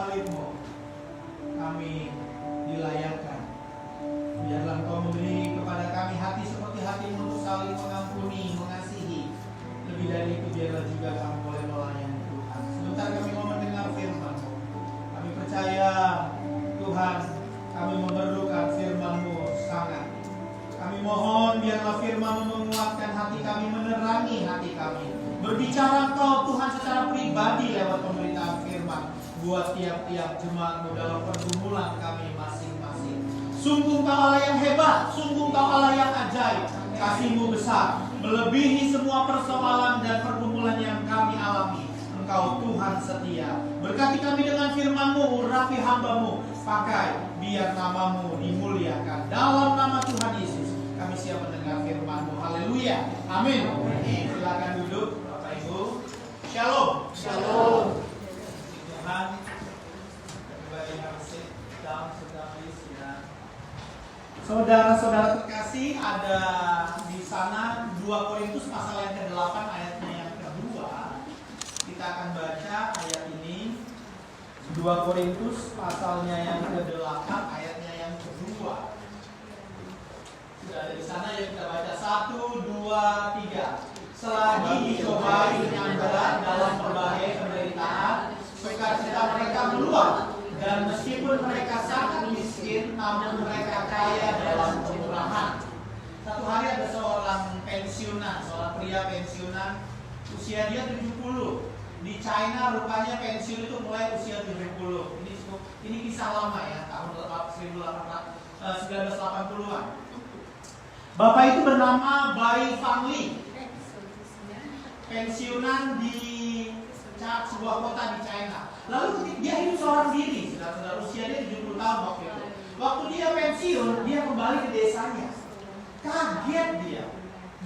salib-Mu kami dilayakkan. Biarlah Engkau memberi kepada kami hati seperti hati-Mu untuk saling mengampuni, mengasihi. Lebih dari itu, biarlah juga kami boleh melayani Tuhan. Sebentar kami mau mendengar firman-Mu. Kami percaya Tuhan, kami memerlukan firman-Mu sangat. Kami mohon biarlah firman-Mu menguatkan hati kami, menerangi hati kami. Berbicara Engkau Tuhan secara pribadi lewat pemberitaan firman buat tiap-tiap jemaat-Mu dalam pergumulan kami masing-masing. Sungguh Engkau Allah yang hebat, sungguh Engkau Allah yang ajaib. Kasih-Mu besar, melebihi semua persoalan dan pergumulan yang kami alami. Engkau Tuhan setia. Berkati kami dengan firman-Mu, urapi hamba-Mu. Pakai, biar nama-Mu dimuliakan. Dalam nama Tuhan Yesus, kami siap mendengar firman-Mu. Haleluya. Amin. Silakan duduk, Bapak Ibu. Shalom. Shalom. Tuhan, everybody have a seat down, please. Saudara-saudara terkasih, ada di sana 2 Korintus pasal yang ke-8 ayatnya yang kedua. Kita akan baca ayat ini. 2 Korintus pasalnya yang ke-8 ayatnya yang kedua. Sudah ada di sana, ya kita baca 1, 2, 3. Selagi dicobai dengan berat dalam berbagai penderitaan, sukacita mereka meluap. Dan meskipun mereka sangat miskin, namun mereka kaya dalam kemurahan. Satu hari ada seorang pensiunan, seorang pria pensiunan, usia dia 70. Di China rupanya pensiun itu mulai usia 70. Ini kisah lama ya, tahun 1980-an. Bapak itu bernama Bai Fangli, pensiunan di sebuah kota di China. Lalu dia hidup seorang diri, saudara-saudara, usianya 70 tahun waktu itu. Waktu dia pensiun, dia kembali ke desanya. Kaget dia.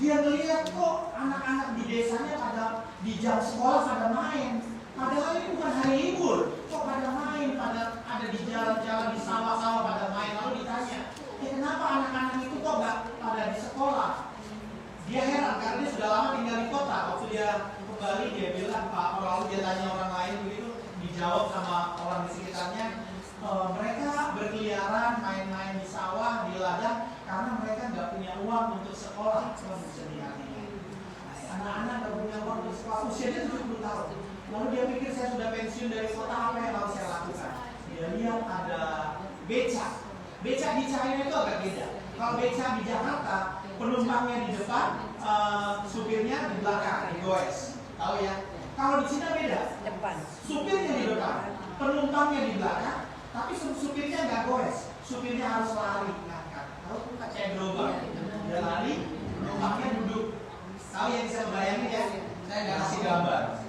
Dia melihat kok anak-anak di desanya pada di jam sekolah pada main. Padahal ini bukan hari libur. Kok pada main, pada ada di jalan-jalan, di sawah-sawah pada main. Lalu ditanya, kenapa anak-anak itu kok gak pada di sekolah? Dia heran karena dia sudah lama tinggal di kota. Waktu dia kembali, dia bilang, lalu dia tanya orang lain begitu. Dijawab sama orang di sekitarnya, mereka berkeliaran, main-main di sawah, di ladang, karena mereka nggak punya uang untuk sekolah. Sedih hatinya. Anak-anak nggak punya uang untuk sekolah, usianya 70 tahun. Lalu dia pikir, saya sudah pensiun dari kota, apa yang harus saya lakukan? Dia lihat ada beca. Beca di China itu agak beda. Kalau beca di Jakarta, penumpangnya di depan, supirnya di belakang, di goes. Tahu ya? Kalau di Cina beda, depan. Supirnya di depan, penumpangnya di belakang, tapi supirnya nggak goes, supirnya harus lari ngangkat. Tahu kayak gerobak, dia lari, penumpangnya duduk. Tahu yang bisa membayangin ya? Saya nggak kasih gambar.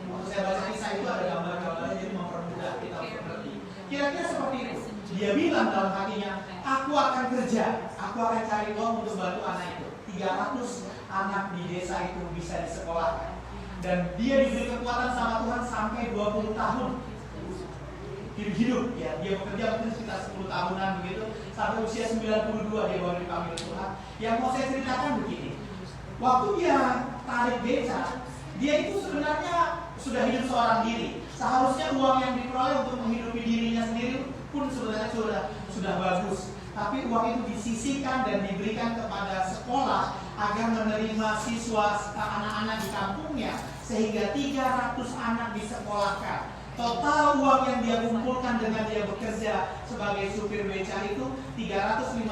Waktu saya baca kisah itu ada gambar-gambarnya, jadi mempermudah kita untuk mengerti. Kira-kira seperti itu. Dia bilang dalam hatinya, aku akan kerja, aku akan cari uang untuk bantu anak itu. 300 anak di desa itu bisa disekolahkan. Dan dia diberi kekuatan sama Tuhan sampai 20 tahun hidup ya. Dia bekerja mungkin sekitar 10 tahunan begitu. Sampai usia 92 dia baru dipanggil Tuhan. Yang mau saya ceritakan begini. Waktu dia tarik beca, dia itu sebenarnya sudah hidup seorang diri. Seharusnya uang yang diperoleh untuk menghidupi dirinya sendiri pun sebenarnya sudah bagus. Tapi uang itu disisihkan dan diberikan kepada sekolah agar menerima siswa anak-anak di kampungnya, sehingga 300 anak disekolahkan. Total uang yang dia kumpulkan dengan dia bekerja sebagai supir beca itu 350.000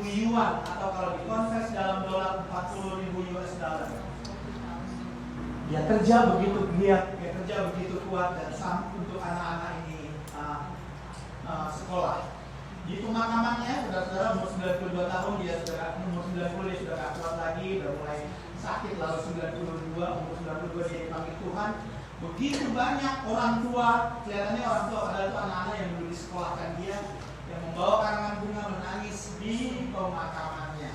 yuan, atau kalau dikonvers dalam dolar 40.000 US dollar. Dia kerja begitu giat, dia kerja begitu kuat dan untuk anak-anak ini sekolah. Di pemakamannya, saudara-saudara, umur 92 tahun dia sudah, umur 90 dia sudah gak kuat lagi, udah mulai sakit, lalu umur 92 dia dipanggil Tuhan. Begitu banyak orang tua, kelihatannya orang tua padahal itu anak-anak yang dulu disekolahkan dia, yang membawa karangan bunga menangis di pemakamannya.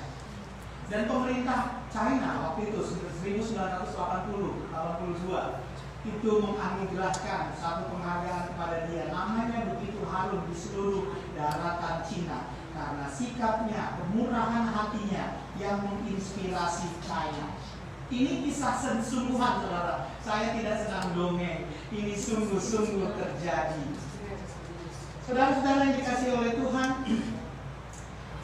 Dan pemerintah China waktu itu 1982 itu menganugerahkan satu penghargaan kepada dia, namanya begitu harum di seluruh daratan Cina karena sikapnya, kemurahan hatinya yang menginspirasi China. Ini kisah sesungguhan, saudara. Saya tidak sedang dongeng, ini sungguh-sungguh terjadi. Saudara-saudara yang dikasihi oleh Tuhan,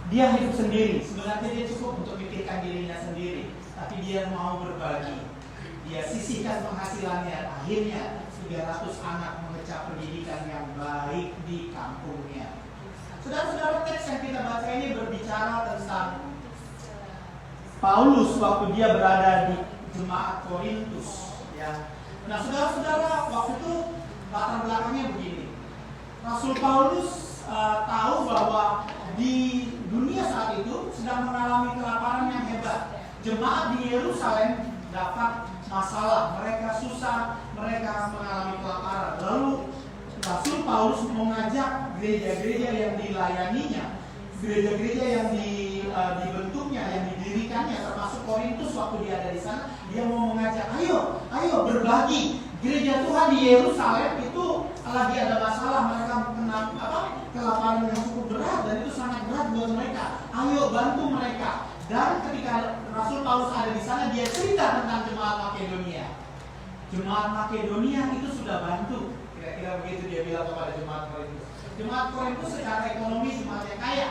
dia hidup sendiri. Sebenarnya dia cukup untuk memikirkan dirinya sendiri, tapi dia mau berbagi. Dia sisihkan penghasilannya. Akhirnya 300 anak mengecap pendidikan yang baik di kampungnya. Saudara-saudara, teks yang kita baca ini berbicara tentang Paulus waktu dia berada di jemaat Korintus. Ya. Nah, saudara-saudara, waktu itu latar belakangnya begini. Rasul Paulus tahu bahwa di dunia saat itu sedang mengalami kelaparan yang hebat. Jemaat di Yerusalem dapat masalah, mereka susah, mereka mengalami kelaparan. Lalu Rasul Paulus mengajak gereja-gereja yang dilayaninya, gereja-gereja yang dibentuknya, yang didirikannya, termasuk Korintus waktu dia ada di sana, dia mau mengajak, ayo berbagi. Gereja Tuhan di Yerusalem itu lagi ada masalah, mereka kena kelaparan yang cukup berat dan itu sangat berat buat mereka. Ayo bantu mereka. Dan ketika Rasul Paulus ada di sana, dia cerita tentang jemaat Makedonia. Jemaat Makedonia itu sudah bantu. Kira-kira begitu dia bilang kepada jemaat Korintus. Jemaat Korintus secara ekonomi jemaat yang kaya.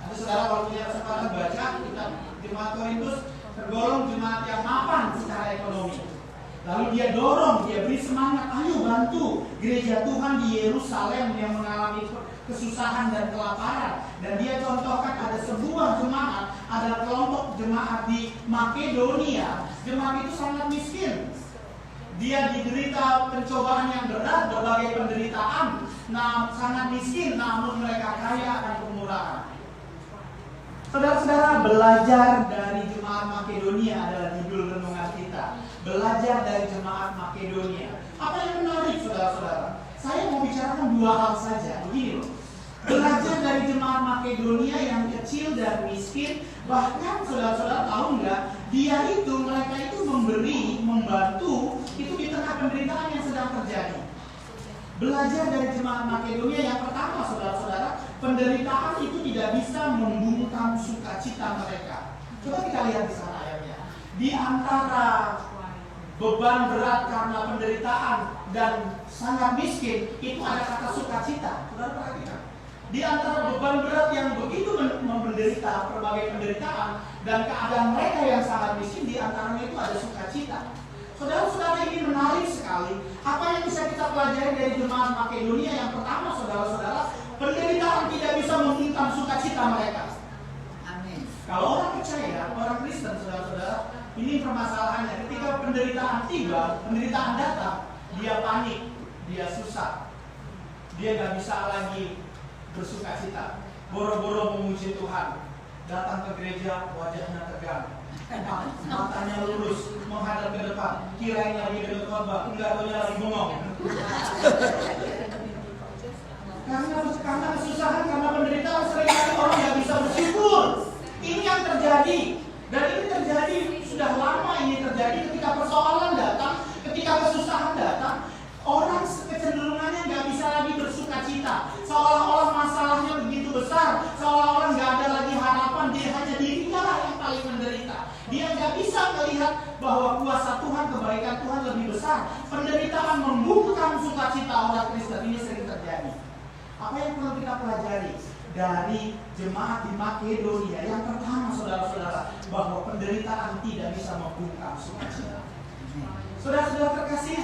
Nanti saudara kalau punya kesempatan baca kitab jemaat Korintus, tergolong jemaat yang mapan secara ekonomi. Lalu dia dorong, dia beri semangat, ayo bantu gereja Tuhan di Yerusalem yang mengalami kesusahan dan kelaparan. Dan dia contohkan ada sebuah jemaat, ada kelompok jemaat di Makedonia. Jemaat itu sangat miskin. Dia diderita pencobaan yang berat, berbagai penderitaan. Sangat miskin, namun mereka kaya akan kemurahan. Saudara-saudara, belajar dari jemaat Makedonia adalah judul renungan kita. Belajar dari jemaat Makedonia. Apa yang menarik, saudara-saudara? Saya mau bicarakan dua hal saja. Begini loh. Belajar dari jemaat Makedonia yang kecil dan miskin. Bahkan saudara-saudara tahu nggak? Mereka itu memberi, membantu itu di tengah penderitaan yang sedang terjadi. Belajar dari jemaat Makedonia yang pertama, saudara-saudara, penderitaan itu tidak bisa membungkam sukacita mereka. Coba kita lihat di sana ayatnya. Di antara beban berat karena penderitaan dan sangat miskin, itu ada kata sukacita. Saudara perhatikan. Di antara beban berat yang begitu menderita berbagai penderitaan dan keadaan mereka yang sangat miskin, di antaranya itu ada sukacita. Saudara-saudara, ini menarik sekali. Apa yang bisa kita pelajari dari jemaat Makedonia? Yang pertama, saudara-saudara, penderitaan tidak bisa membungkam sukacita mereka. Amin. Kalau orang percaya, orang Kristen, saudara-saudara, ini permasalahannya. Ketika penderitaan tiba, penderitaan datang, dia panik, dia susah, dia gak bisa lagi bersukacita. Boro-boro memuji Tuhan, datang ke gereja, wajahnya tegang, matanya lurus, menghadap ke depan, kirain lagi dengan khotbah, enggak taunya lagi bengong. Karena kesusahan, karena penderitaan, seringkali orang nggak bisa bersyukur. Ini yang terjadi, dan ini terjadi sudah lama. Ini terjadi ketika persoalan datang, ketika kesusahan datang, orang kecenderungannya nggak bisa lagi bersukacita. Seolah-olah masalahnya begitu besar, seolah-olah nggak ada lagi harapan. Dia hanya dirinya yang paling menderita. Dia nggak bisa melihat bahwa kuasa Tuhan, kebaikan Tuhan lebih besar. Penderitaan membungkam sukacita orang Kristen. Ini sering terjadi. Apa yang perlu kita pelajari dari jemaat di Makedonia? Yang pertama, saudara-saudara, bahwa penderitaan tidak bisa membungkam sukacita. Saudara-saudara terkasih,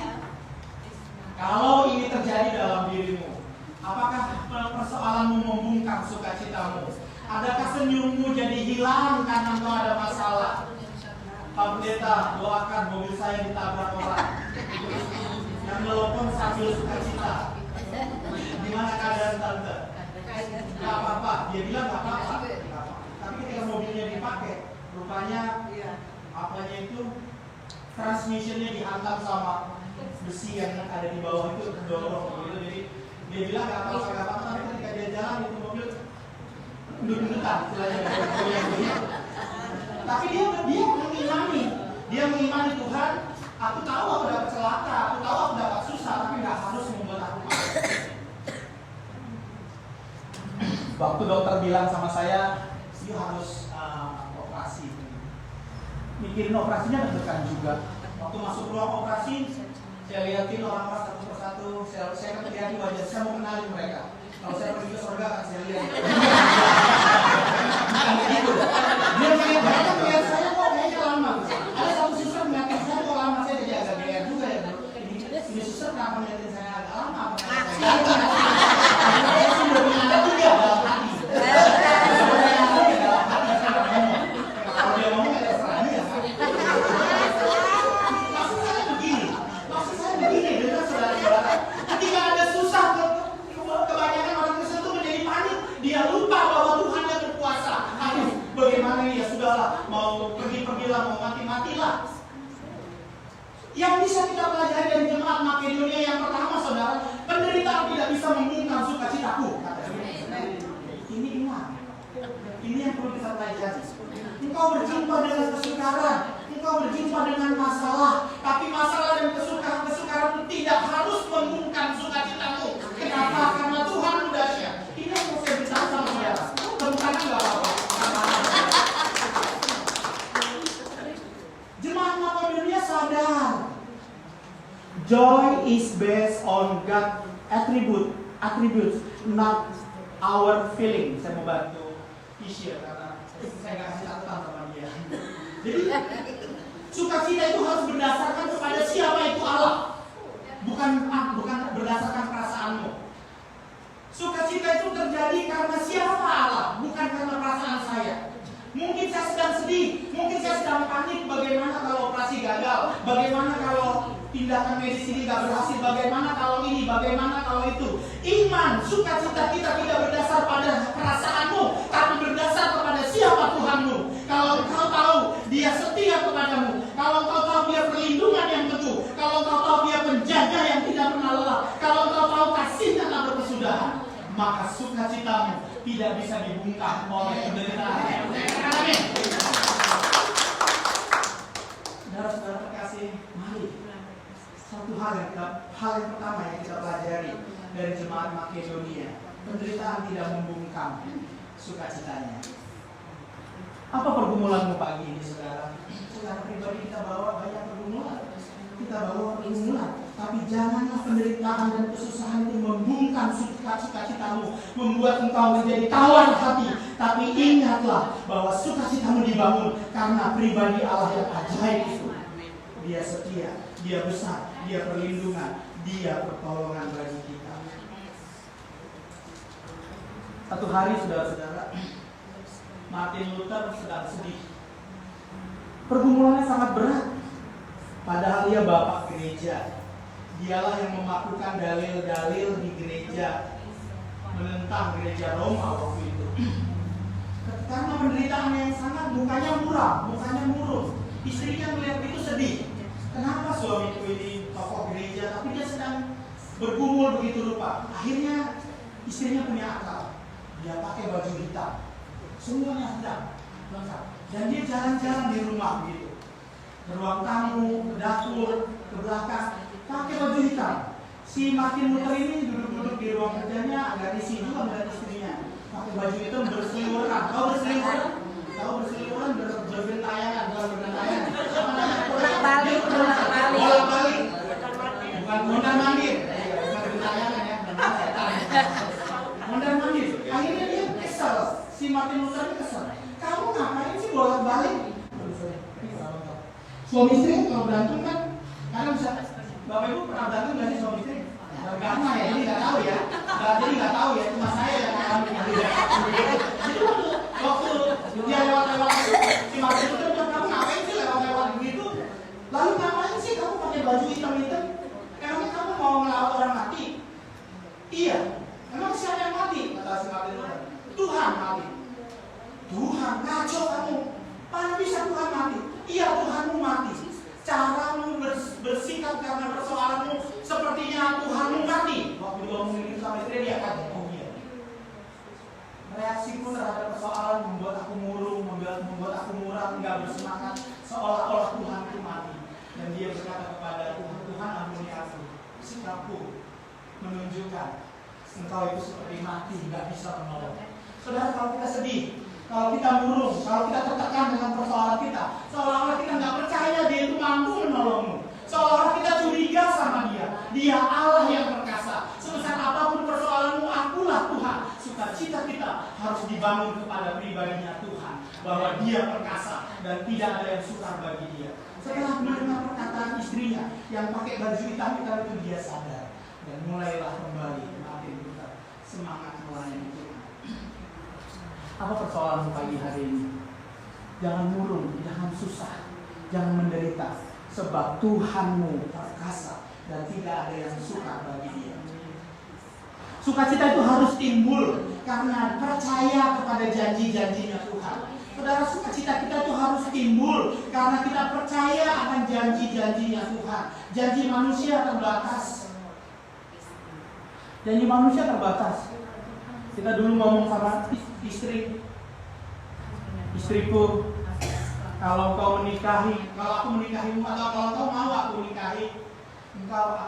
kalau ini terjadi dalam dirimu, apakah persoalanmu membungkam sukacitamu? Adakah senyummu jadi hilang karena engkau ada masalah? Pak Pendeta, doakan mobil saya ditabrak orang. Yang nelpon sambil sukacita. Gimana keadaan tante? Gak apa-apa. Dia bilang gak apa-apa. Tapi ketika mobilnya dipakai, rupanya apanya itu transmissionnya dihantam sama besi yang ada di bawah itu mendorong gitu. Jadi dia bilang gak apa-apa, tapi ketika dia jalan itu mobil duduk-dudukan istilahnya. Tapi dia mengimani Tuhan. Aku tahu aku dapat celaka, aku tahu aku dapat susah, tapi gak harus membuat aku malu. Waktu dokter bilang sama saya, you harus operasi. Mikirin operasinya deg-degan juga. Waktu masuk ruang operasi, saya lihatin orang-orang satu persatu, saya lihatin wajah, saya mau kenalin mereka. Kalau saya pergi ke surga akan saya lihat. Bukan begitu. Dia melihat saya kok kayaknya lama. Ada satu suster melihatkan saya kok lama, saya jadi agak GR juga ya bro. Ini suster kenapa melihatin saya agak lama? Saya sih udah punya anak juga dalam hati. Kalau dia ngomong ada serah dia kan. Maksud saya begini, dengar saudara-saudara. Ketika ada susah, kebanyakan orang Kristen itu menjadi panik. Dia lupa bahwa Tuhan yang berkuasa. Aduh, bagaimana ya, sudahlah, mau pergi-pergilah, mau mati-matilah. Yang bisa kita pelajari dari jemaat Makedonia yang pertama, saudara, penderitaan tidak bisa membungkam sukacitaku. Ini iman. Ini yang perlu kita pelajari. Engkau berjumpa dengan kesukaran, engkau berjumpa dengan masalah, tapi masalah dan kesukaran itu tidak harus membungkam sukacitamu. Kenapa? Karena Tuhan dahsyat. Ini yang mau saya beritahu sama saudara. Bukan nggak apa-apa. Jemaat Makedonia sadar, joy is based on God attributes, not our feeling. Saya mau bantu Isya karena saya nggak kasih catatan sama dia. Jadi sukacita itu harus berdasarkan kepada siapa itu Allah, bukan berdasarkan perasaanmu. Sukacita itu terjadi karena siapa Allah, bukan karena perasaan saya. Mungkin saya sedang sedih, mungkin saya sedang panik. Bagaimana kalau operasi gagal? Bagaimana kalau tindakan medis ini gak berhasil? Bagaimana kalau ini? Bagaimana kalau itu? Iman, sukacita kita tidak berdasar pada perasaanmu, tapi berdasar kepada siapa Tuhanmu. Kalau engkau tahu Dia setia kepadamu, kalau engkau tahu Dia perlindungan yang teguh, kalau engkau tahu Dia penjaga yang tidak pernah lelah, kalau engkau tahu kasih-Nya tak berkesudahan, maka sukacitamu tidak bisa dibungkam oleh penderitaan. Amin. Saudara-saudara terkasih, mari. Satu hal yang pertama yang kita pelajari dari jemaat Makedonia, penderitaan tidak membungkam sukacitanya. Apa pergumulanmu pagi ini, saudara? Secara pribadi kita bawa banyak pergumulan. Kita bawa pergumulan, tapi janganlah penderitaan dan kesusahan itu membungkam sukacitamu, membuat engkau menjadi tawar hati. Tapi ingatlah bahwa sukacitamu dibangun karena pribadi Allah yang ajaib itu. Dia setia, Dia besar, Dia perlindungan, Dia pertolongan bagi kita. Satu hari, saudara-saudara, Martin Luther sedang sedih. Pergumulannya sangat berat. Padahal dia bapak gereja. Dialah yang memakukan dalil-dalil di gereja menentang gereja Roma waktu itu. Karena penderitaan yang sangat, mukanya muram, mukanya murung. Istrinya melihat itu sedih. Kenapa suamiku ini tokoh gereja, tapi dia sedang bergumul begitu rupa. Akhirnya istrinya punya akal. Dia pakai baju hitam. Semuanya sedang lengkap. Dan dia jalan-jalan di rumah begitu. Ke ruang tamu, ke dapur, ke belakang, pakai baju hitam. Si Martin Luther ini duduk-duduk di ruang kerjanya, agak risih juga melihat istrinya. Pakai baju itu berseliweran. Tahu berseliweran? Tahu berseliweran berbentayangan, bukan berbentayangan. Bolak-balik. Bukan mondar-mandir. Bukan bentayangan ya, mondar-mandir. Akhirnya dia kesal. Si Martin Luther ini kesal. Kamu ngapain sih bolak-balik? Suami istri kalau berantem kan, karena bisa Bapak Ibu pernah berantem nggak sih suami istri? Karena ya, ini nggak tahu ya. Jadi nggak tahu ya, cuma saya yang mengalami. Jadi waktu dia lewat-lewat si Martin Luther bilang, kamu ngapain sih lewat-lewat begitu? Lalu ngapain sih kamu pakai baju hitam-hitam? Emangnya kamu mau ngelawat orang mati? Iya. Emang siapa yang mati? Kata si Martin Luther. Tuhan mati. Tuhan, ngaco kamu. Mana bisa Tuhan mati? Iya, Tuhanmu mati. Caramu bersikap karena persoalanmu sepertinya Tuhanmu mati. Waktu dia ngomong itu sama istri dia kaget. Oh iya. Reaksiku terhadap persoalan membuat aku murung, membuat aku muram, nggak bersemangat, seolah-olah Tuhan itu mati. Dan dia berkata kepada Tuhan, Tuhan ampuni aku. Sikapku menunjukkan engkau itu seperti mati, nggak bisa menolong. Saudara, kalau kita sedih, kalau kita murung, kalau kita tertekan dengan persoalan kita, seolah-olah kita nggak percaya Dia itu mampu menolongmu. Seolah-olah kita curiga sama Dia. Dia Allah yang perkasa. Sebesar apapun persoalanmu, akulah Tuhan dan tidak ada yang sukar bagi dia. Setelah mendengar perkataan istrinya yang pakai baju hitam itu dia sadar dan mulailah kembali makin semangat melayani Tuhan. Apa persoalan pagi hari ini? Jangan murung, jangan susah, jangan menderita, sebab Tuhanmu perkasa dan tidak ada yang sukar bagi dia. Sukacita itu harus timbul karena percaya kepada janji-janjinya Tuhan. Saudara, sukacita kita itu harus timbul karena kita percaya akan janji-janjinya Tuhan. Janji manusia terbatas. Janji manusia terbatas. Kita dulu ngomong sama istriku, kalau kau menikahi, kalau aku menikahimu atau kalau kau mau aku menikahi, engkau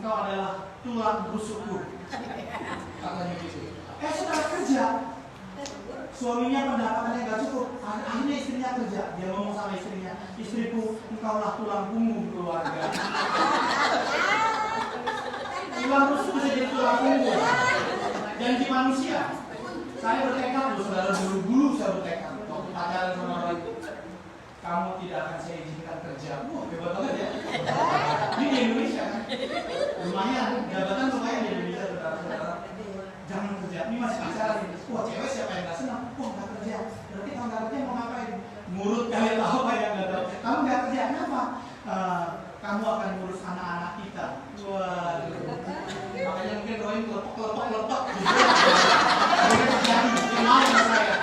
adalah tulang rusukku. Katanya gitu. Setelah kerja, suaminya pendapatannya gak cukup. Akhirnya istrinya kerja. Dia ngomong sama istrinya, istriku, engkaulah tulang punggung keluarga. Tulang rusuk bisa jadi tulang punggung. Janji manusia. Saya bertekad, saudara, dulu saya bertekad waktu pacaran sama orang itu, kamu tidak akan saya izinkan kerja. Wah, hebat banget ya. Ini di Indonesia kan, lumayan, jabatan lumayan di Indonesia, saudara-saudara. Jangan kerja, ini masih pacaran. Wah, cewek siapa yang gak senang? Wah, gak kerja. Berarti kalau gak kerja mau ngapain? Ngurut kali tahu apa yang gak tahu. Kamu gak kerja, kenapa? Kamu akan ngurus anak-anak kita. Wah, makanya mungkin Roy kelepok terjadi, dia mau sama saya.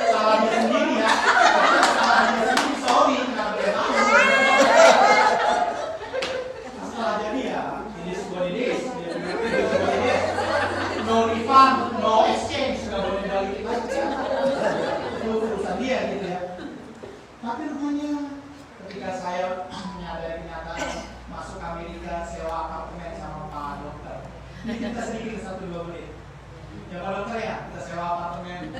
Salah dia sendiri ya. Salah dia sendiri, sorry, nggak boleh tahu. Masalah jadi ya, ini sebuah dides, no refund, no exchange, nggak boleh balikin lagi. Itu urusan dia gitu ya. Tapi rupanya ketika saya menyadari kenyataan masuk Amerika, sewa apartemen sama Pak Dokter. Ini kita sedikit 1-2 menit. Ya Pak Dokter ya, kita sewa apartemen.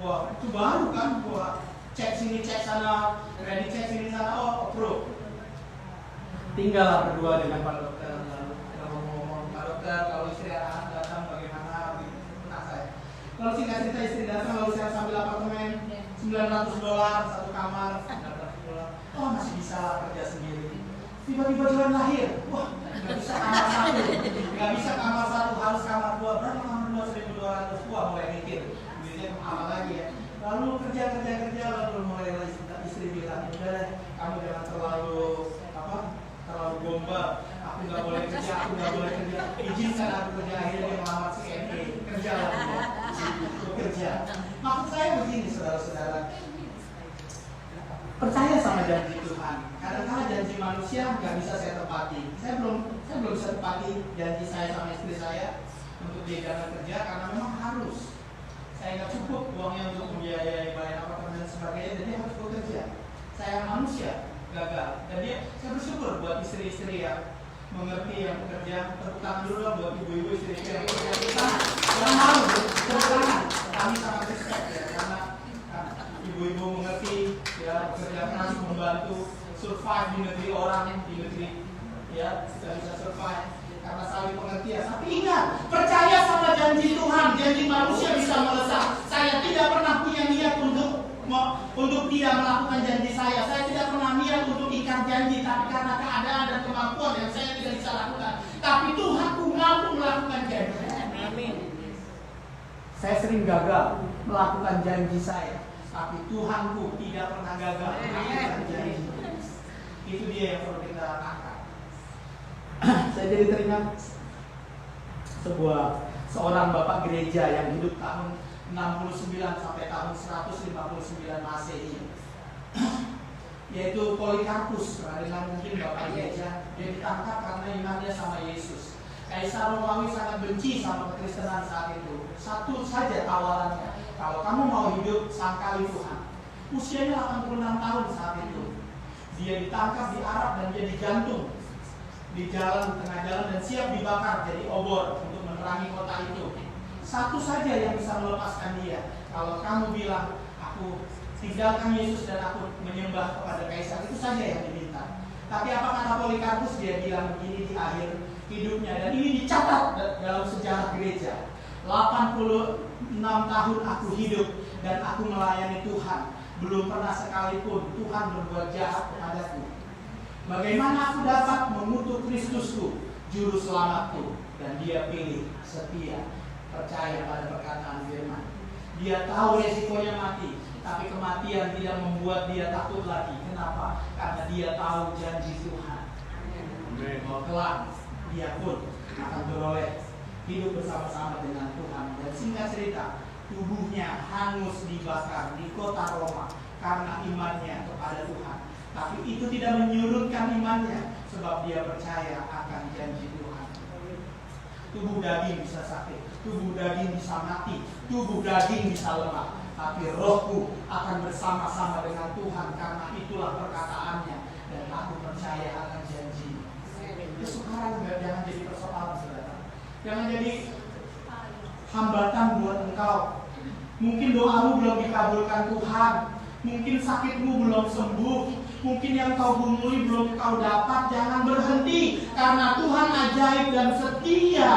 Wah, itu baru kan, wah, cek sini, cek sana, ready cek sini sana, oh approve. Tinggallah berdua dengan Pak Dokter, lalu kita ngomong, Pak Dokter, kalau istri anak datang bagaimana? Begitu saya. Kalau singkat cerita istri datang, lalu saya sambil apartemen, $900 satu kamar, $900. Oh masih bisa kerja sendiri. Tiba-tiba Tuhan lahir, wah nggak bisa kamar satu, harus kamar 2. Berapa kamar 2? 1.200. Wah mulai mikir, duitnya apa lagi ya? Lalu kerja, lalu mulai istri bilang, udah deh, kamu jangan terlalu gombal. Aku nggak boleh kerja, izinkan aku kerja. Akhirnya dia melamar si MA, kerja lagi, kerja. Maksud saya begini, saudara-saudara. Percaya sama janji Tuhan. Kadang-kadang janji manusia nggak bisa saya tepati. Saya belum bisa tepati janji saya sama istri saya untuk dia jangan kerja karena memang harus. Saya nggak cukup uangnya untuk membiayai bayar apartemen dan sebagainya, jadi harus bekerja. Saya manusia gagal. Dan saya bersyukur buat istri-istri yang mengerti yang bekerja. Tepuk tangan dulu lah buat ibu-ibu istri-istri yang bekerja. Jangan malu, bertangan. Kami sangat respect ya karena ibu-ibu mengerti ya, bekerja keras membantu survive di negeri orang, di negeri ya, kita bisa survive karena saling pengertian. Tapi ingat, percaya sama janji Tuhan, janji manusia bisa melesat. Saya tidak pernah punya niat untuk tidak melakukan janji saya. Saya tidak pernah niat untuk ikat janji, tapi karena keadaan dan kemampuan yang saya tidak bisa lakukan. Tapi Tuhanku mampu melakukan janji. Amin. Saya sering gagal melakukan janji saya. Tapi Tuhanku tidak pernah gagal melakukan janji. Itu dia yang perlu kita tangkap. Saya jadi teringat seorang bapak gereja yang hidup tahun 69 sampai tahun 159 Masehi, yaitu Polikarpus. Pernah mungkin bapak gereja. Dia ditangkap karena imannya sama Yesus. Kaisar Romawi sangat benci sama kekristenan saat itu. Satu saja tawarannya, kalau kamu mau hidup sangkali Tuhan. Usianya 86 tahun saat itu. Dia ditangkap di Arab dan dia digantung di tengah jalan dan siap dibakar jadi obor untuk menerangi kota itu. Satu saja yang bisa melepaskan dia. Kalau kamu bilang, aku tinggalkan Yesus dan aku menyembah kepada Kaisar, itu saja yang diminta. Tapi apa kata Polikarpus? Dia bilang begini di akhir hidupnya, dan ini dicatat dalam sejarah gereja. 86 tahun aku hidup dan aku melayani Tuhan. Belum pernah sekalipun Tuhan berbuat jahat kepadaku. Bagaimana aku dapat mengutuk Kristusku, juru selamatku, dan dia pilih setia, percaya pada perkataan firman. Dia tahu resikonya mati, tapi kematian tidak membuat dia takut lagi. Kenapa? Karena dia tahu janji Tuhan. Bahwa kelak dia pun akan beroleh hidup bersama-sama dengan Tuhan. Dan singkat cerita, tubuhnya hangus dibakar di kota Roma karena imannya kepada Tuhan. Tapi itu tidak menyurutkan imannya, sebab dia percaya akan janji Tuhan. Tubuh daging bisa sakit, tubuh daging bisa mati, tubuh daging bisa lemah, tapi rohku akan bersama-sama dengan Tuhan, karena itulah perkataannya, dan aku percaya akan janji. Kesukaran jangan jadi persoalan, saudara. Jangan jadi hambatan buat engkau. Mungkin doamu belum dikabulkan Tuhan, mungkin sakitmu belum sembuh, mungkin yang kau gumuli belum kau dapat. Jangan berhenti, karena Tuhan ajaib dan setia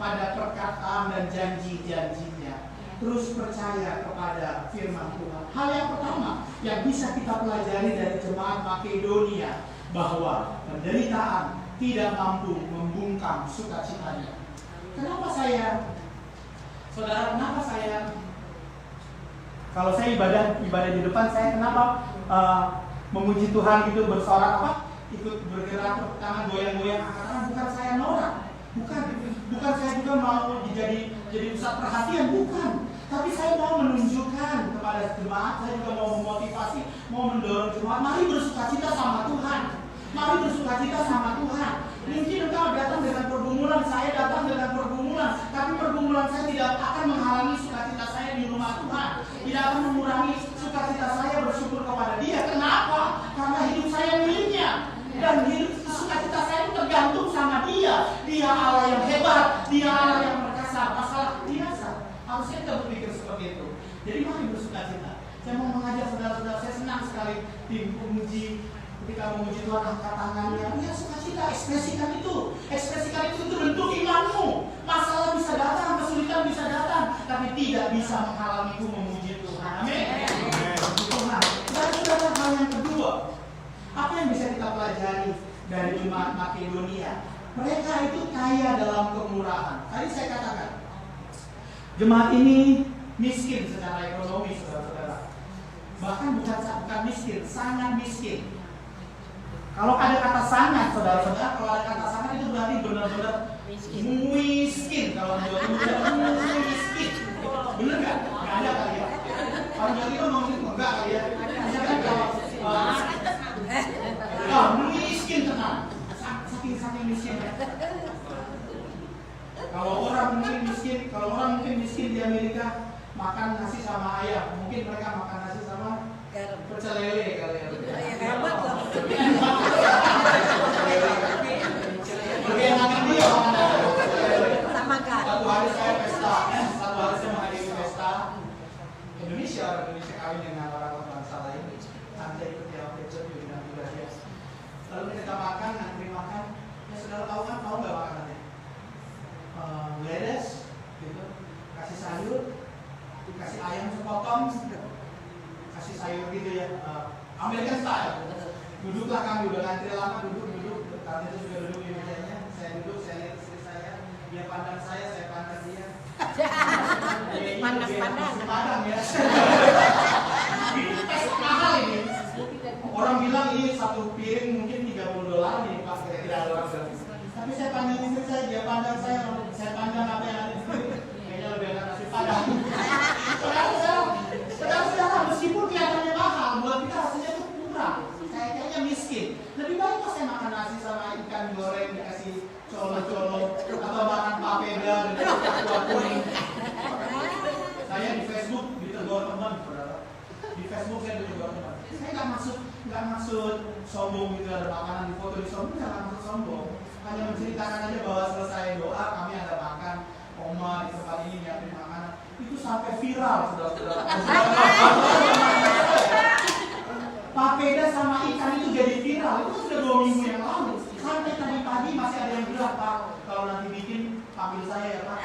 pada perkataan dan janji-janjinya. Terus percaya kepada firman Tuhan. Hal yang pertama yang bisa kita pelajari dari jemaat Makedonia, bahwa penderitaan tidak mampu membungkam sukacitanya. Kenapa saya kalau saya ibadah di depan, saya kenapa memuji Tuhan gitu, bersorak ikut bergerak, tepuk tangan, goyang-goyang angkat tangan? Bukan saya norak, bukan saya juga mau jadi pusat perhatian, bukan. Tapi saya mau menunjukkan kepada jemaat, saya juga mau memotivasi, mau mendorong jemaat, mari bersukacita sama Tuhan. Mari bersukacita sama Tuhan. Mungkin engkau datang dengan pergumulan, saya datang dengan pergumulan, tapi pergumulan saya tidak akan menghalangi sukacita saya di rumah Tuhan. Tidak akan mengurangi sukacita saya bersyukur kepada Dia. Kenapa? Karena hidup saya miliknya, dan hidup sukacita saya itu tergantung sama Dia. Dia Allah yang hebat, Dia Allah yang perkasa, masalah biasa. Harusnya kita berpikir seperti itu. Jadi mari bersukacita. Saya mau mengajak saudara-saudara, saya senang sekali tim pemuji. Ketika memuji Tuhan, angkat tangannya, ya sukacita, ekspresikan itu bentuk imanmu. Masalah bisa datang, kesulitan bisa datang, tapi tidak bisa menghalangimu memuji Tuhan. Amin. Tuhan. Dan saudara, hal yang kedua, apa yang bisa kita pelajari dari jemaat Makedonia? Mereka itu kaya dalam kemurahan. Tadi saya katakan, jemaat ini miskin secara ekonomi, saudara-saudara. Bahkan bukan miskin, sangat miskin. Kalau ada kata sangat, saudara-saudara, kalau ada kata sangat itu berarti benar-benar miskin. Kalau Jawa Timur miskin, benar nggak? Nggak ada kali ya. Kalau Jawa Timur ngomong itu enggak kali ya. Misalkan kalau miskin tenang, saking miskinnya. Kalau orang mungkin miskin di Amerika makan nasi sama ayam, mungkin mereka makan nasi sama pecel lele kali ya. Hebat loh. Satu hari saya menghadiri pesta Indonesia kawin dengan orang bangsa lain. Saya ikut yang pecel dengan budaya. Lalu kita makan, ya saudara tahu nggak makanannya? Ledes, gitu, kasih sayur, kasih ayam sepotong, kasih sayur gitu ya. American style. Duduklah kami, udah ngantri lama, duduk. Kami itu juga duduk di mejanya. Saya duduk, saya lihat istri saya, dia pandang saya pandang dia. Pandang ya. Ini tes mahal ini. Orang bilang ini satu piring mungkin $30 nih Pak, kira-kira ada orang bilang. Tapi saya pandang istri saya, dia pandang saya pandang apa yang ada di sini. Kayaknya lebih enak nasi padang. Saudara, meskipun kelihatannya mahal, buat kita rasanya itu murah. Kayaknya miskin. Lebih baik pas saya makan nasi sama ikan goreng dikasih colo-colo, atau makan papeda dengan kuah kuning. Saya di Facebook ditegur teman, saudara. Di Facebook saya ditegur teman. Saya nggak maksud sombong gitu, ada makanan di foto di sombong, nggak maksud sombong. Hanya menceritakan aja bahwa selesai doa kami ada makan, oma di tempat ini nyiapin makanan. Itu sampai viral, saudara-saudara. Papeda sama ikan itu jadi viral. Itu sudah 2 minggu yang lalu. Sampai tadi pagi masih ada yang bilang, Pak, kalau nanti bikin panggil saya ya Pak.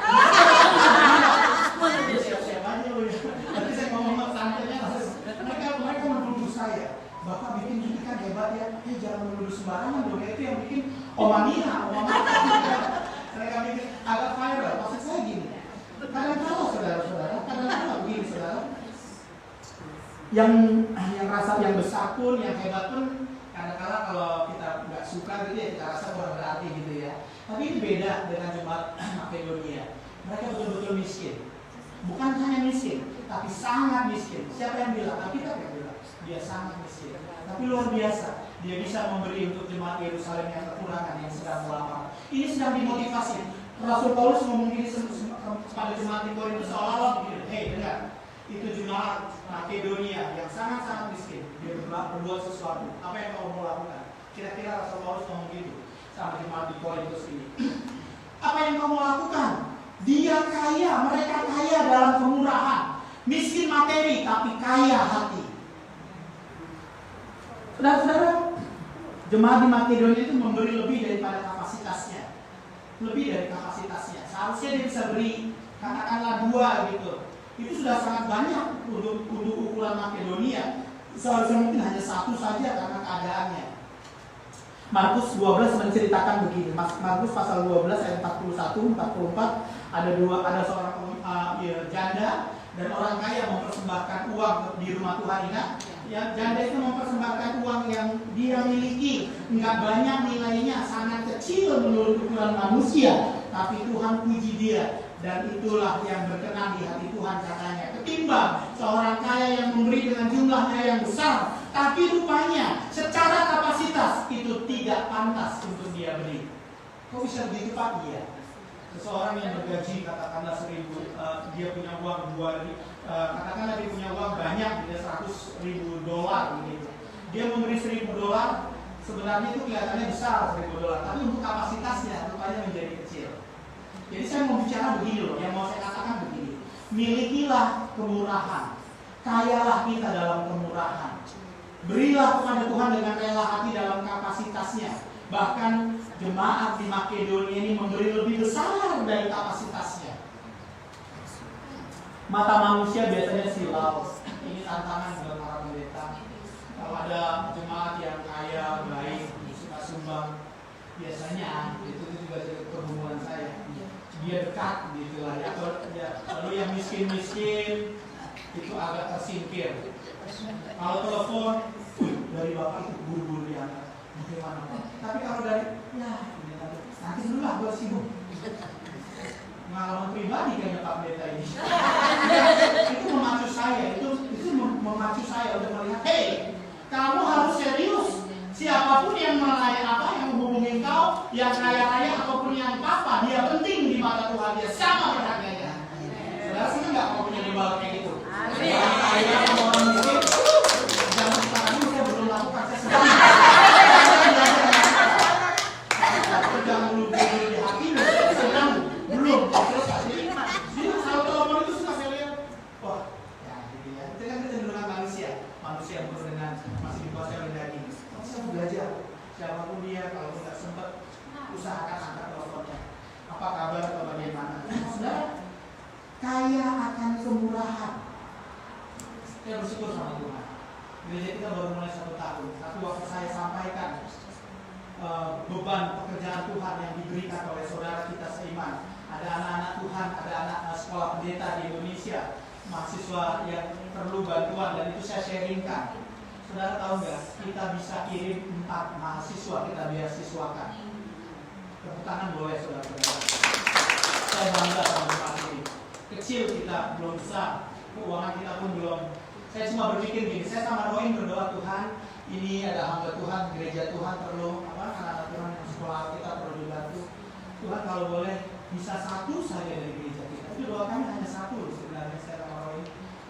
Siap-siap aja loh ya. Nanti saya ngomong Bapak bikin ini kan hebat ya. Jangan menuduh sembarangan dong. Itu yang bikin Oma Mia, Oma Mata. Mereka bikin agak viral. Maksud saya gini. Kadang-kadang saudara-saudara, kadang-kadang begini saudara. Yang rasa yang besar pun, yang hebat pun, kadang-kadang kalau kita nggak suka gitu ya, kita rasa kurang berarti gitu ya. Tapi ini beda dengan jemaat Makedonia. Mereka betul-betul miskin. Bukan hanya miskin, tapi sangat miskin. Siapa yang bilang? Alkitab yang bilang. Dia sangat miskin. Tapi luar biasa. Dia bisa memberi untuk jemaat Yerusalem yang kekurangan, yang sedang melapar. Ini sedang dimotivasi. Rasul Paulus ngomong gini kepada jemaat di Korintus seolah-olah begini. Hei, dengar. Itu jemaat Makedonia yang sangat-sangat miskin. Dia berbuat sesuatu. Apa yang kamu mau lakukan? Kira-kira Rasul Paulus ngomong gitu sama jemaat di Korintus ini. Apa yang kamu lakukan? Dia kaya, mereka kaya dalam kemurahan. Miskin materi, tapi kaya hati. Saudara-saudara, jemaat di Makedonia itu memberi lebih daripada kapasitasnya. Lebih dari kapasitasnya. Seharusnya dia bisa beri, katakanlah 2 gitu. Itu sudah sangat banyak untuk ukuran Makedonia. Seharusnya mungkin hanya 1 saja karena keadaannya. Markus 12 menceritakan begini. Markus pasal 12 ayat 41, 44 ada seorang janda dan orang kaya mempersembahkan uang di rumah Tuhan ini. Ya, janda itu mempersembahkan uang yang dia miliki, enggak banyak nilainya, sangat kecil menurut ukuran manusia, tapi Tuhan puji dia. Dan itulah yang berkenan di hati Tuhan katanya. Ketimbang seorang kaya yang memberi dengan jumlahnya yang besar, tapi rupanya secara kapasitas itu tidak pantas untuk dia beri. Kok bisa begitu Pak? Iya. Seseorang yang bergaji katakanlah 1.000, dia punya uang 2.000, katakanlah dia punya uang banyak, dia $100.000 gitu. Dia memberi $1.000, sebenarnya itu kelihatannya besar $1.000, tapi untuk kapasitasnya rupanya menjadi kecil. Jadi saya mau bicara begini loh, yang mau saya katakan begini. Milikilah kemurahan, kayalah kita dalam kemurahan. Berilah kepada Tuhan dengan rela hati dalam kapasitasnya. Bahkan jemaat di Makedonia ini memberi lebih besar dari kapasitasnya. Mata manusia biasanya silau. Ini tantangan buat para pendeta. Kalau ada jemaat yang kaya, baik, suka sumbang, biasanya itu juga jadi perhubungan saya. Dia dekat gitu lah ya. Lalu yang miskin-miskin itu agak tersingkir. Kalau telepon, dari bapak itu buru-buru diangkat. Bagaimana? Tapi kalau dari, nanti dulu lah gue sibuk. Pengalaman pribadi kayaknya Pak Pendeta ini. Itu memacu saya, itu memacu saya untuk melihat, hey, kamu harus serius. Siapapun yang yang menghubungi kau, yang kaya-kaya ataupun yang apa, dia penting di mata Tuhan, dia sama berharganya. Saudara senang nggak kalau punya dibawa kayak gitu? Orang kaya sama orang miskin, zaman sekarang ini saya belum lakukan, saya sedang. Jangan belum di hati, sedang belum selesai. Jadi kalau telepon itu suka saya lihat, wah, ya gitu ya. Itu kan kecenderungan manusia penuh dengan masih dikuasai oleh daging. Saya belajar, siapapun dia kalau tidak sempat usahakan angkat teleponnya. Apa kabar atau bagaimana? Saudara, kaya akan kemurahan. Saya bersyukur sama Tuhan. Gereja kita baru mulai 1 tahun, tapi waktu saya sampaikan beban pekerjaan Tuhan yang diberikan oleh saudara kita seiman. Ada anak-anak Tuhan, ada anak sekolah pendeta di Indonesia, mahasiswa yang perlu bantuan, dan itu saya sharingkan. Saudara tahu nggak, kita bisa kirim 4 mahasiswa kita beasiswakan. Tepuk tangan boleh saudara-saudara. Saya bangga sama tempat ini. Kecil kita, belum besar. Keuangan kita pun belum. Saya cuma berpikir gini, saya sama Roin berdoa, Tuhan, ini ada hamba Tuhan, gereja Tuhan perlu, anak-anak Tuhan yang sekolah kita perlu dibantu. Tuhan kalau boleh, bisa 1 saja dari gereja kita. Itu doa kami hanya 1 sebenarnya, saya sama Roin.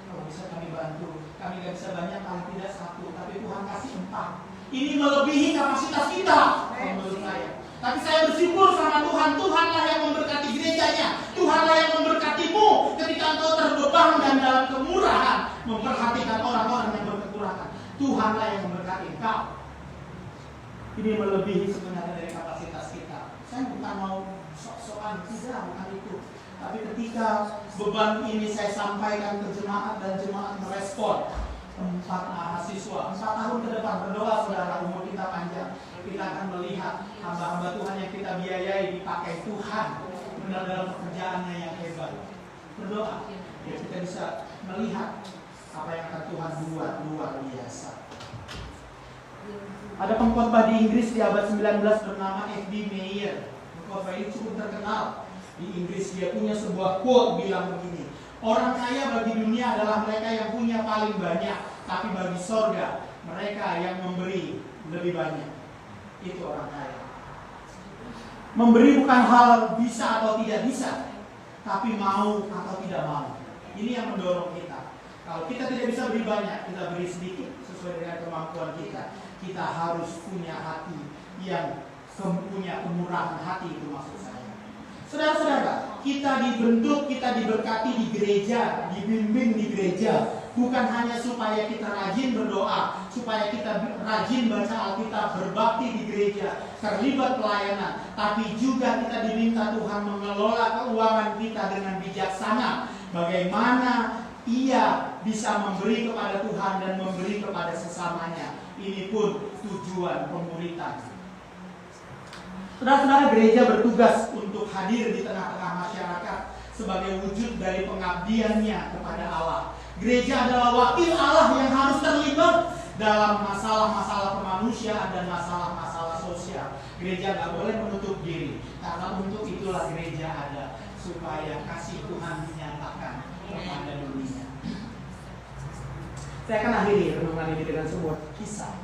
Kalau bisa kami bantu. Kami gak bisa banyak, paling tidak 1, tapi Tuhan kasih 4. Ini melebihi kapasitas kita, menurut saya. Tapi saya bersyukur sama Tuhan. Tuhanlah yang memberkati gerejanya. Tuhanlah yang memberkatimu ketika engkau terbeban dan dalam kemurahan memperhatikan orang-orang yang berkekurangan. Tuhanlah yang memberkati engkau. Ini melebihi sebenarnya dari kapasitas kita. Saya bukan mau sok-sokan, tidak, bukan itu. Tapi ketika beban ini saya sampaikan ke jemaat dan jemaat merespon, 4 mahasiswa 4 tahun ke depan. Berdoa saudara, umur kita panjang, kita akan melihat hamba-hamba Tuhan yang kita biayai dipakai Tuhan benar dalam pekerjaannya yang hebat. Berdoa ya kita bisa melihat apa yang akan Tuhan buat luar biasa. Ada pengkhotbah di Inggris di abad 19 bernama F.B. Meyer. Pengkhotbah ini cukup terkenal di Inggris. Dia punya sebuah quote bilang begini: orang kaya bagi dunia adalah mereka yang punya paling banyak, tapi bagi sorga mereka yang memberi lebih banyak. Itu orang kaya. Memberi bukan hal bisa atau tidak bisa, tapi mau atau tidak mau. Ini yang mendorong kita. Kalau kita tidak bisa beri banyak, kita beri sedikit sesuai dengan kemampuan kita. Kita harus punya hati yang punya kemurahan hati, itu maksud saya. Saudara-saudara, kita dibentuk, kita diberkati di gereja, dibimbing di gereja, bukan hanya supaya kita rajin berdoa, supaya kita rajin baca Alkitab, berbakti di gereja, terlibat pelayanan, tapi juga kita diminta Tuhan mengelola keuangan kita dengan bijaksana. Bagaimana ia bisa memberi kepada Tuhan dan memberi kepada sesamanya. Ini pun tujuan pemuritan. Saudara-saudara, gereja bertugas untuk hadir di tengah-tengah masyarakat sebagai wujud dari pengabdiannya kepada Allah. Gereja adalah wakil Allah yang harus terlibat dalam masalah-masalah kemanusiaan dan masalah-masalah sosial. Gereja tidak boleh menutup diri, karena untuk itulah gereja ada, supaya kasih Tuhan dinyatakan kepada dunia. Saya akan akhiri renungan ini dengan sebuah kisah.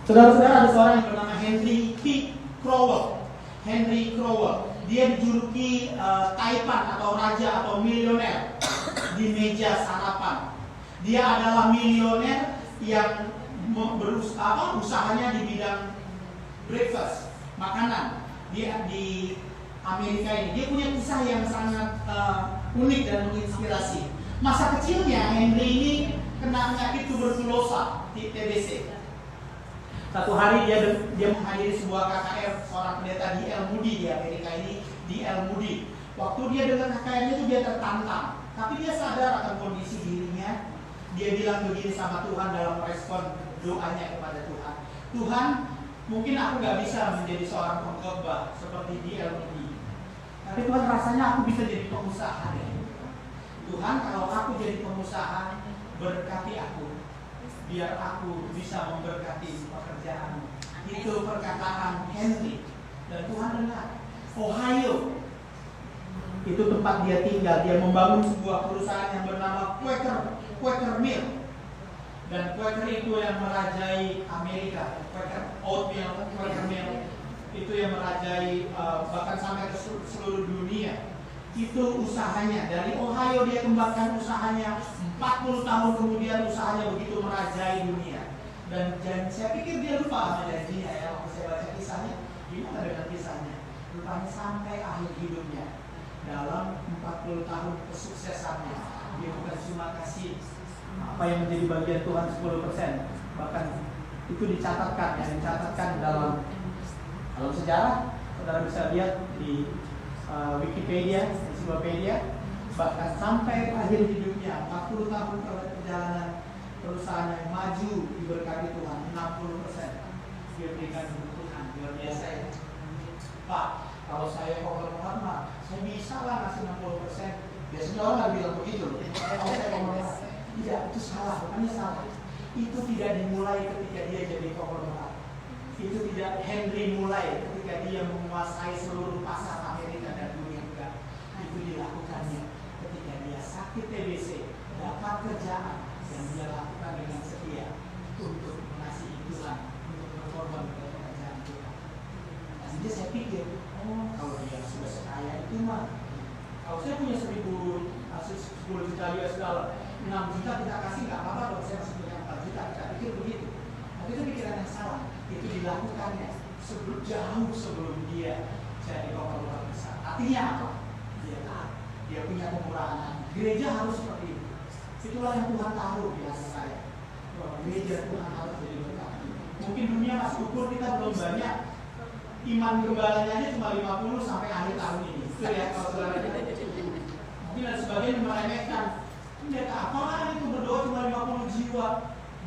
Saudara-saudara, ada seorang yang bernama Henry P. Crowell. Henry Crowell. Dia dijuluki taipan atau raja atau milioner di meja sarapan. Dia adalah milioner yang usahanya di bidang breakfast, makanan. Dia di Amerika ini. Dia punya kisah yang sangat unik dan menginspirasi. Masa kecilnya Henry ini kena penyakit tuberkulosa di TBC. Satu hari dia menghadiri sebuah KKR seorang pendeta di El Moody di Amerika ini, di El Moody. Waktu dia dengar KKR-nya itu dia tertantang, tapi dia sadar akan kondisi dirinya. Dia bilang begini sama Tuhan dalam respon doanya kepada Tuhan. Tuhan, mungkin aku gak bisa menjadi seorang pengkhotbah seperti di El Moody, tapi Tuhan, rasanya aku bisa jadi pengusaha deh. Tuhan, kalau aku jadi pengusaha, berkati aku, biar aku bisa memberkati pekerjaan. Itu perkataan Henry. Dan Tuhan dengar. Ohio, itu tempat dia tinggal. Dia membangun sebuah perusahaan yang bernama Quaker Mill. Dan Quaker itu yang merajai Amerika. Quaker Oatmeal, Quaker Mill itu yang merajai bahkan sampai ke seluruh dunia. Itu usahanya. Dari Ohio dia kembangkan usahanya. 40 tahun kemudian usahanya begitu merajai dunia. Dan saya pikir dia lupa sama janjinya ya. Waktu saya baca kisahnya, gimana dengan kisahnya? Rupanya sampai akhir hidupnya, dalam 40 tahun kesuksesannya, dia bukan cuma kasih apa yang menjadi bagian Tuhan 10%, bahkan itu dicatatkan dalam sejarah. Saudara bisa lihat di Wikipedia, ensiklopedia, bahkan sampai akhir hidupnya 40 tahun perjalanan perusahaan yang maju diberkati Tuhan, 60% dia berikan untuk Tuhan. Luar biasa ya Pak. Kalau saya penghormatan mah saya bisa lah ngasih 60%. Biasanya orang nggak bilang begitu. Kalau saya penghormatan, tidak, itu salah, bukannya salah. Itu tidak dimulai ketika dia jadi penghormatan. Itu tidak Henry mulai ketika dia menguasai seluruh pasar Amerika dan dunia juga. Itu dilakukannya ketika dia sakit TBC, dapat kerjaan, dan dia lakukan dengan setia untuk mengasihi Tuhan, untuk berkorban pada pekerjaan Tuhan. Jadi saya pikir, kalau dia sudah sekaya itu mah, kalau saya punya 10 juta US dollar, 6 juta kita kasih nggak apa-apa, kalau saya masih punya 4 juta, kita pikir begitu. Tapi itu pikiran yang salah. Itu dilakukannya jauh sebelum dia jadi orang besar. Artinya apa? Dia taat, dia punya kemurahan. Gereja harus seperti itu. Itulah yang Tuhan taruh di hati saya. Gereja Tuhan harus jadi berkat. Mungkin dunia masih ukur kita belum banyak. Iman gembalanya aja cuma 50 sampai akhir tahun ini. Itu ya kalau saudara. Mungkin ada sebagian yang meremehkan. Pendeta apalah itu berdoa cuma 50 jiwa.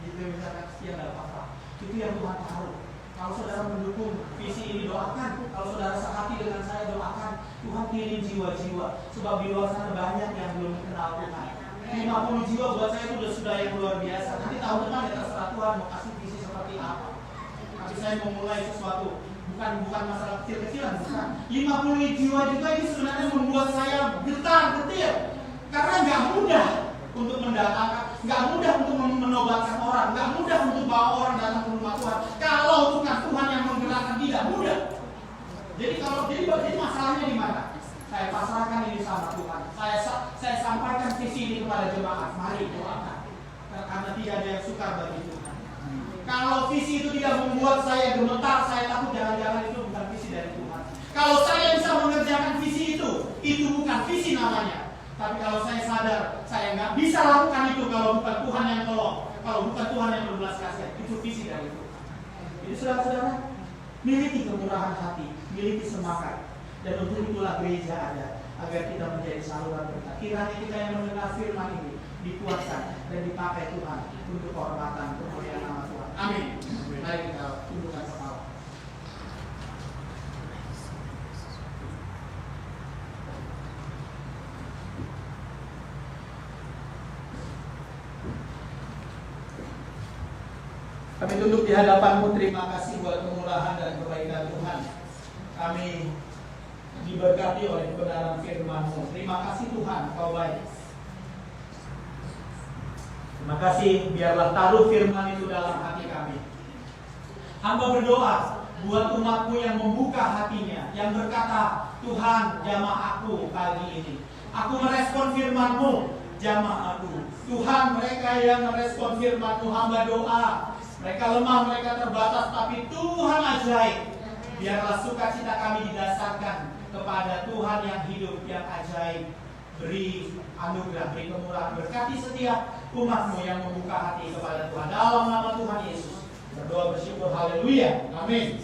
Gitu misalkan, ya nggak apa-apa. Itu yang Tuhan tahu. Kalau saudara mendukung visi ini, doakan. Kalau saudara sehati dengan saya, doakan. Tuhan kirim jiwa-jiwa. Sebab di luar sana banyak yang belum kenal Tuhan. 50 jiwa buat saya itu sudah yang luar biasa. Nanti tahun depan ya terserah Tuhan mau kasih visi seperti apa. Tapi saya mau mulai sesuatu. Bukan masalah kecil-kecilan, bukan. 50 jiwa juga ini sebenarnya membuat saya getar-getir. Karena nggak mudah untuk mendatangkan, nggak mudah untuk menobatkan orang, nggak mudah untuk bawa orang datang ke rumah Tuhan. Kalau bukan Tuhan yang menggerakkan, tidak mudah. Jadi masalahnya di mana? Saya pasrahkan ini sama Tuhan. Saya sampaikan visi ini kepada jemaat. Mari doakan. Karena tidak ada yang sukar bagi Tuhan. Kalau visi itu tidak membuat saya gemetar, saya takut jangan-jangan itu bukan visi dari Tuhan. Kalau saya bisa mengerjakan visi itu bukan visi namanya. Tapi kalau saya sadar, saya nggak bisa lakukan itu kalau bukan Tuhan yang tolong, kalau bukan Tuhan yang berbelas kasihan, itu visi dari Tuhan. Jadi saudara-saudara, miliki kemurahan hati, miliki semangat, dan untuk itulah gereja ada, agar kita menjadi saluran berkat. Kiranya kita yang mendengar firman ini dikuatkan dan dipakai Tuhan untuk kehormatan kemuliaan nama Tuhan. Amin. Mari kita tundukkan kepala. Kami tunduk di hadapan-Mu, terima kasih buat kemurahan dan kebaikan Tuhan. Kami diberkati oleh kebenaran firman-Mu. Terima kasih Tuhan, Kau baik. Terima kasih, biarlah taruh firman itu dalam hati kami. Hamba berdoa buat umat-Mu yang membuka hatinya, yang berkata, Tuhan jamah aku pagi ini. Aku merespon firman-Mu, jamah aku. Tuhan, mereka yang merespon firman-Mu, hamba doa. Mereka lemah, mereka terbatas, tapi Tuhan ajaib. Biarlah sukacita kami didasarkan kepada Tuhan yang hidup, yang ajaib. Beri anugerah, beri kemurahan, berkati setiap umat-Mu yang membuka hati kepada Tuhan. Dalam nama Tuhan Yesus berdoa bersyukur, haleluya, amin.